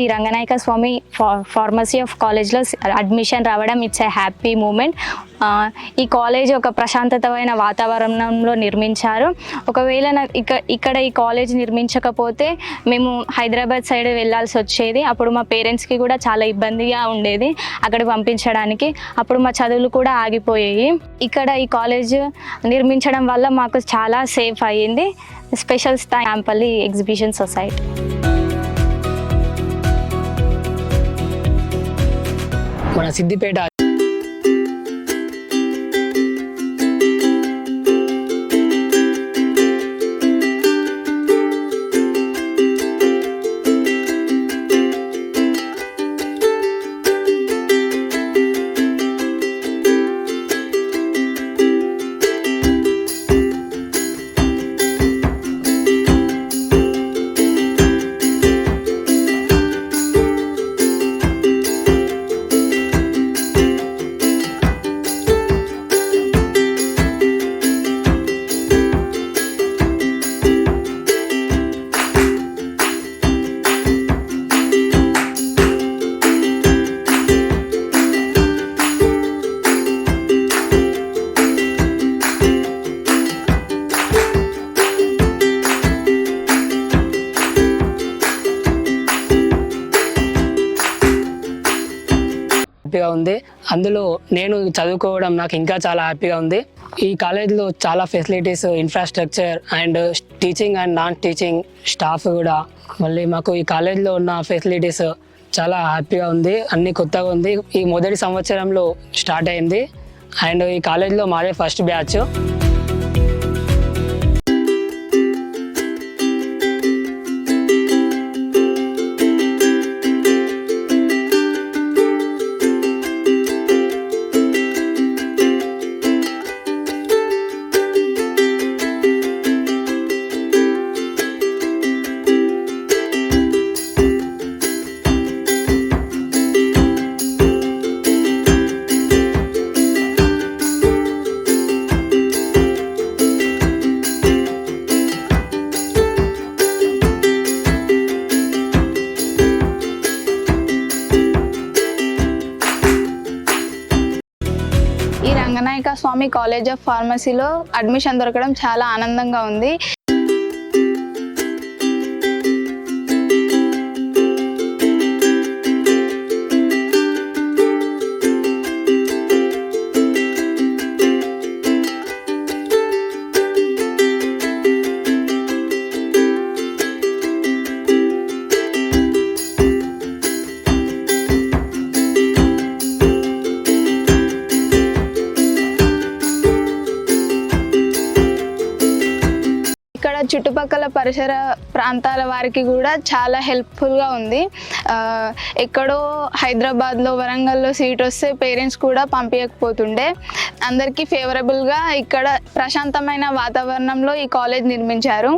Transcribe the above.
ఈ రంగనాయక స్వామి pharmacy of కాలేజ్లో admission రావడం ఇట్స్ ఏ హ్యాపీ మూమెంట్. ఈ కాలేజ్ ఒక ప్రశాంతమైన వాతావరణంలో నిర్మించారు. ఒకవేళ ఇక్కడ ఈ కాలేజ్ నిర్మించకపోతే మేము హైదరాబాద్ సైడ్ వెళ్ళాల్సి వచ్చేది. అప్పుడు మా పేరెంట్స్కి కూడా చాలా ఇబ్బందిగా ఉండేది అక్కడికి పంపించడానికి. అప్పుడు మా చదువులు కూడా ఆగిపోయాయి. ఇక్కడ ఈ కాలేజ్ నిర్మించడం వల్ల మాకు చాలా సేఫ్ అయ్యింది. స్పెషల్ స్థాయి నాంపల్లి ఎగ్జిబిషన్ సొసైటీ. మన సిద్దిపేట హ్యాపీగా ఉంది. అందులో నేను చదువుకోవడం నాకు ఇంకా చాలా హ్యాపీగా ఉంది. ఈ కాలేజ్లో చాలా facilities, infrastructure and teaching and non teaching staff కూడా, మళ్ళీ మాకు ఈ కాలేజ్లో ఉన్న ఫెసిలిటీస్ చాలా హ్యాపీగా ఉంది. అన్ని కొత్తగా ఉంది. ఈ మొదటి సంవత్సరంలో స్టార్ట్ అయింది అండ్ ఈ కాలేజ్లో మాదే first batch. Ranganayaka Swamy college of ఫార్మసీలో అడ్మిషన్ దొరకడం చాలా ఆనందంగా ఉంది. చుట్టుపక్కల పరిసర ప్రాంతాల వారికి కూడా చాలా హెల్ప్ఫుల్గా ఉంది. ఎక్కడో హైదరాబాద్లో, వరంగల్లో సీట్ వస్తే పేరెంట్స్ కూడా పంపించకపోతుండే. అందరికీ ఫేవరబుల్గా ఇక్కడ ప్రశాంతమైన వాతావరణంలో ఈ కాలేజ్ నిర్మించారు.